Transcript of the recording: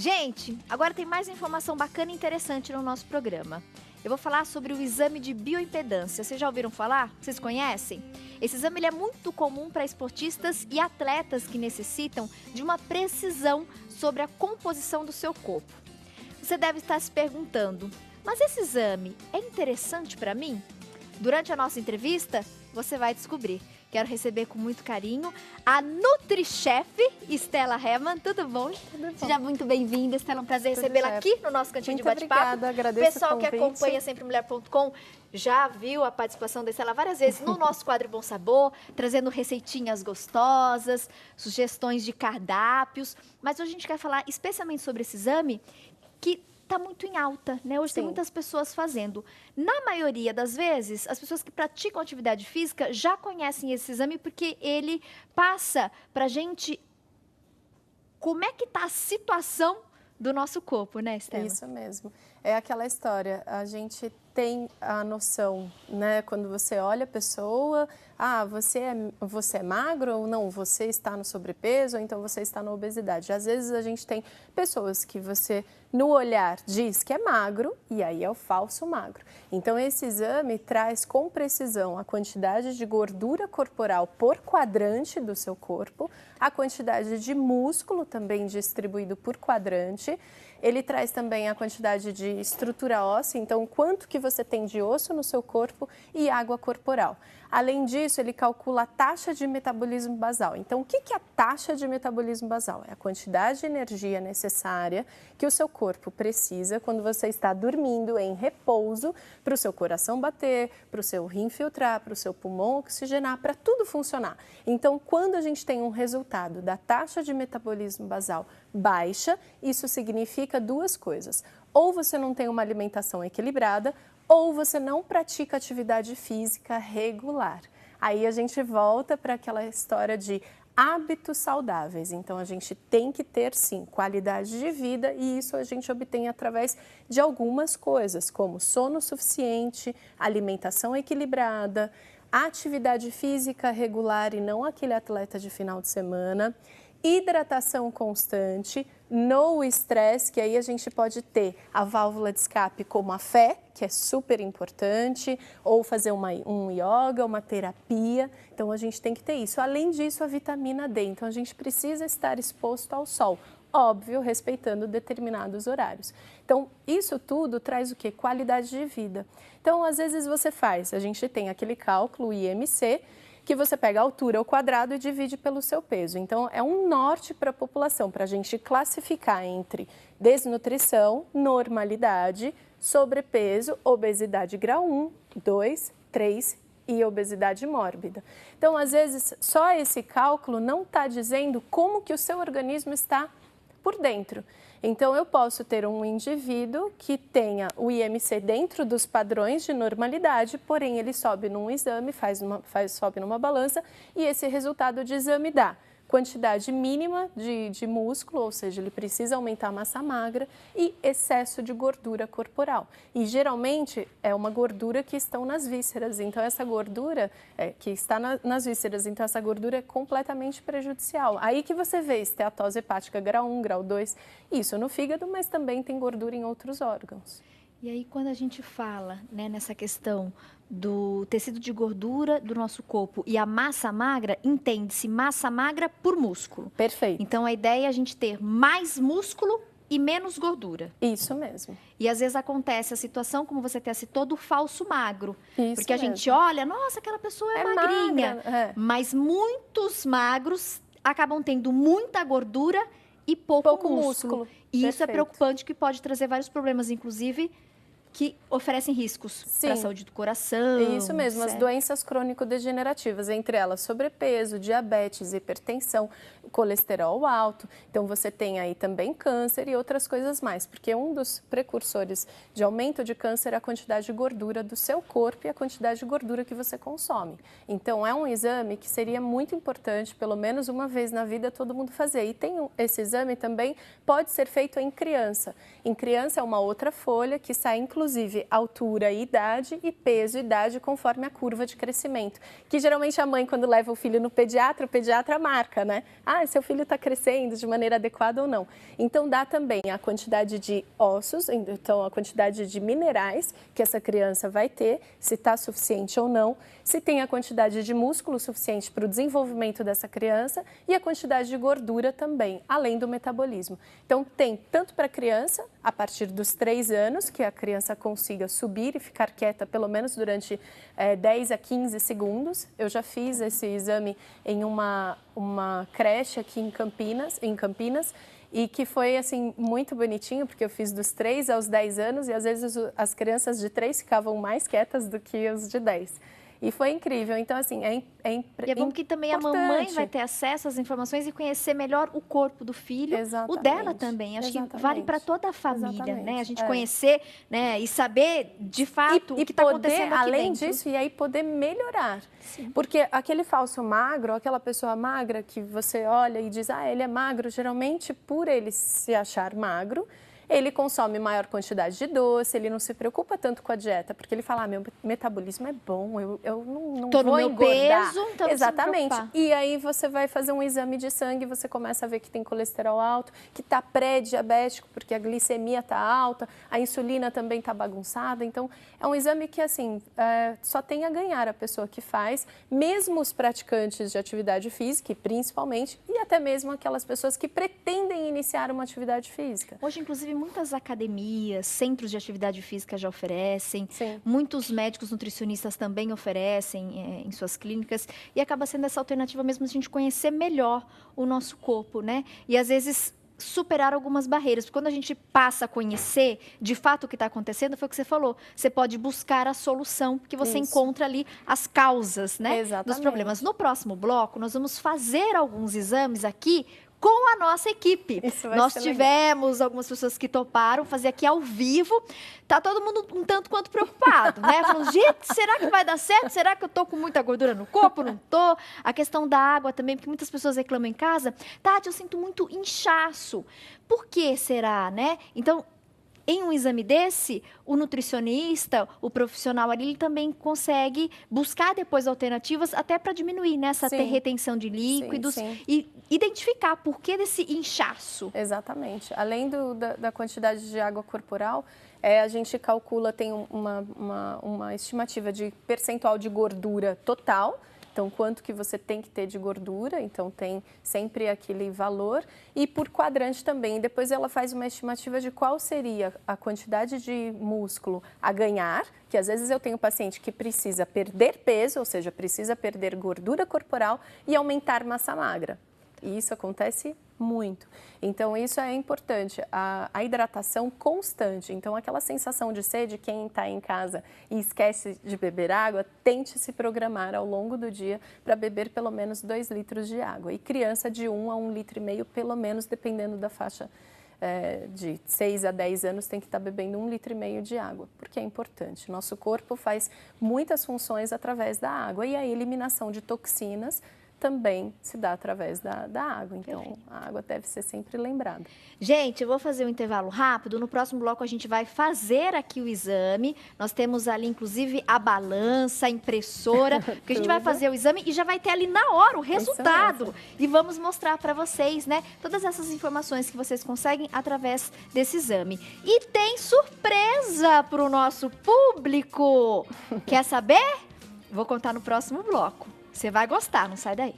Gente, agora tem mais informação bacana e interessante no nosso programa. Eu vou falar sobre o exame de bioimpedância. Vocês já ouviram falar? Vocês conhecem? Esse exame ele é muito comum para esportistas e atletas que necessitam de uma precisão sobre a composição do seu corpo. Você deve estar se perguntando, mas esse exame é interessante para mim? Durante a nossa entrevista, você vai descobrir. Quero receber com muito carinho a NutriChef Estela Hermann. Tudo bom? Tudo bom. Seja muito bem-vinda, Estela. É um prazer recebê-la aqui no nosso Cantinho de Bate-Papo. Obrigada, agradeço o pessoal convite. que acompanha SempreMulher.com já viu a participação da Estela várias vezes no nosso quadro Bom Sabor, trazendo receitinhas gostosas, sugestões de cardápios. Mas hoje a gente quer falar especialmente sobre esse exame que está muito em alta, né? Hoje tem muitas pessoas fazendo. Na maioria das vezes, as pessoas que praticam atividade física já conhecem esse exame porque ele passa para a gente como é que está a situação do nosso corpo, né, Estela? Isso mesmo. É aquela história, a gente tem a noção, né? Quando você olha a pessoa, você é magro ou não, você está no sobrepeso ou então você está na obesidade. Às vezes a gente tem pessoas que você, no olhar, diz que é magro e aí é o falso magro. Então esse exame traz com precisão a quantidade de gordura corporal por quadrante do seu corpo, a quantidade de músculo também distribuído por quadrante. Ele traz também a quantidade de estrutura óssea, então quanto que você tem de osso no seu corpo e água corporal. Além disso, ele calcula a taxa de metabolismo basal. Então, o que é a taxa de metabolismo basal? É a quantidade de energia necessária que o seu corpo precisa quando você está dormindo em repouso para o seu coração bater, para o seu rim filtrar, para o seu pulmão oxigenar, para tudo funcionar. Então, quando a gente tem um resultado da taxa de metabolismo basal baixa, isso significa duas coisas. Ou você não tem uma alimentação equilibrada, ou você não pratica atividade física regular. Aí a gente volta para aquela história de hábitos saudáveis. Então a gente tem que ter sim qualidade de vida e isso a gente obtém através de algumas coisas, como sono suficiente, alimentação equilibrada, atividade física regular e não aquele atleta de final de semana, hidratação constante, no estresse, que aí a gente pode ter a válvula de escape como a fé, que é super importante, ou fazer um yoga, uma terapia. Então a gente tem que ter isso. Além disso, a vitamina D. Então a gente precisa estar exposto ao sol. Óbvio, respeitando determinados horários. Então, isso tudo traz o quê? Qualidade de vida. Então, às vezes a gente tem aquele cálculo IMC, que você pega a altura ao quadrado e divide pelo seu peso. Então, é um norte para a população, para a gente classificar entre desnutrição, normalidade, sobrepeso, obesidade grau 1, 2, 3 e obesidade mórbida. Então, às vezes, só esse cálculo não está dizendo como que o seu organismo está por dentro. Então, eu posso ter um indivíduo que tenha o IMC dentro dos padrões de normalidade, porém ele sobe num exame, sobe numa balança e esse resultado de exame dá quantidade mínima de músculo, ou seja, ele precisa aumentar a massa magra e excesso de gordura corporal. E geralmente é uma gordura que estão nas vísceras, então essa gordura que está nas vísceras, então essa gordura é completamente prejudicial. Aí que você vê esteatose hepática grau 1, grau 2, isso no fígado, mas também tem gordura em outros órgãos. E aí, quando a gente fala, né, nessa questão do tecido de gordura do nosso corpo e a massa magra, entende-se massa magra por músculo. Perfeito. Então, a ideia é a gente ter mais músculo e menos gordura. Isso mesmo. E às vezes acontece a situação, como você até citou, do falso magro. Isso porque a mesmo. gente olha, nossa, aquela pessoa é magrinha. Magra, Mas muitos magros acabam tendo muita gordura e pouco músculo. E isso é preocupante, que pode trazer vários problemas, inclusive que oferecem riscos para a saúde do coração. Isso mesmo, as doenças crônico-degenerativas, entre elas sobrepeso, diabetes, hipertensão, colesterol alto. Então você tem aí também câncer e outras coisas mais, porque um dos precursores de aumento de câncer é a quantidade de gordura do seu corpo e a quantidade de gordura que você consome. Então é um exame que seria muito importante, pelo menos uma vez na vida, todo mundo fazer. E esse exame também pode ser feito em criança. Em criança é uma outra folha que sai inclusive inclusive altura e idade, e peso e idade conforme a curva de crescimento. Que geralmente a mãe, quando leva o filho no pediatra, o pediatra marca, né? Ah, seu filho está crescendo de maneira adequada ou não. Então dá também a quantidade de ossos, então a quantidade de minerais que essa criança vai ter, se está suficiente ou não, se tem a quantidade de músculo suficiente para o desenvolvimento dessa criança e a quantidade de gordura também, além do metabolismo. Então tem tanto para a criança, a partir dos 3 anos, que a criança consiga subir e ficar quieta pelo menos durante 10 a 15 segundos. Eu já fiz esse exame em uma creche aqui em Campinas, e que foi, assim, muito bonitinho, porque eu fiz dos 3 aos 10 anos e às vezes as crianças de 3 ficavam mais quietas do que os de 10. E foi incrível. Então, assim, E é bom que também a mamãe vai ter acesso às informações e conhecer melhor o corpo do filho, o dela também. Acho que vale para toda a família, né? A gente conhecer, né? E saber, de fato, o que está acontecendo aqui além dentro. disso, e aí poder melhorar. Sim. Porque aquele falso magro, aquela pessoa magra que você olha e diz, ah, ele é magro, geralmente por ele se achar magro, ele consome maior quantidade de doce, ele não se preocupa tanto com a dieta, porque ele fala, ah, meu metabolismo é bom, eu não Tô vou no meu engordar. peso, então Exatamente. E aí você vai fazer um exame de sangue, você começa a ver que tem colesterol alto, que está pré-diabético, porque a glicemia está alta, a insulina também está bagunçada. Então, é um exame que, assim, só tem a ganhar a pessoa que faz, mesmo os praticantes de atividade física, principalmente, e até mesmo aquelas pessoas que pretendem iniciar uma atividade física. Hoje, inclusive, muitas academias, centros de atividade física já oferecem. Sim. Muitos médicos nutricionistas também oferecem em suas clínicas. E acaba sendo essa alternativa mesmo a gente conhecer melhor o nosso corpo, né? E às vezes superar algumas barreiras. Porque quando a gente passa a conhecer de fato o que está acontecendo, foi o que você falou. Você pode buscar a solução, porque você encontra ali as causas, né, dos problemas. No próximo bloco, nós vamos fazer alguns exames aqui com a nossa equipe. Nós tivemos algumas pessoas que toparam fazer aqui ao vivo. Tá todo mundo um tanto quanto preocupado, né? Falando, gente, será que vai dar certo? Será que eu tô com muita gordura no corpo? Não tô. A questão da água também, porque muitas pessoas reclamam em casa. Tati, eu sinto muito inchaço. Por que será, né? Então, em um exame desse, o nutricionista, o profissional ali, ele também consegue buscar depois alternativas até para diminuir, né, essa retenção de líquidos e identificar por que desse inchaço. Exatamente. Além da quantidade de água corporal, a gente calcula, tem uma estimativa de percentual de gordura total. Então, quanto que você tem que ter de gordura, então tem sempre aquele valor. E por quadrante também, depois ela faz uma estimativa de qual seria a quantidade de músculo a ganhar, que às vezes eu tenho paciente que precisa perder peso, ou seja, precisa perder gordura corporal e aumentar massa magra. E isso acontece muito. Então, isso é importante. A hidratação constante. Então, aquela sensação de sede, quem está em casa e esquece de beber água, tente se programar ao longo do dia para beber pelo menos 2 litros de água. E criança de 1 a 1,5 litro, pelo menos, dependendo da faixa de 6 a 10 anos, tem que estar bebendo 1,5 litro de água, porque é importante. Nosso corpo faz muitas funções através da água e a eliminação de toxinas também se dá através da água. Então, a água deve ser sempre lembrada. Gente, eu vou fazer um intervalo rápido. No próximo bloco, a gente vai fazer aqui o exame. Nós temos ali, inclusive, a balança, a impressora, porque a gente vai fazer o exame e já vai ter ali na hora o resultado. E vamos mostrar para vocês, né, todas essas informações que vocês conseguem através desse exame. E tem surpresa para o nosso público. Quer saber? Vou contar no próximo bloco. Você vai gostar, não sai daí.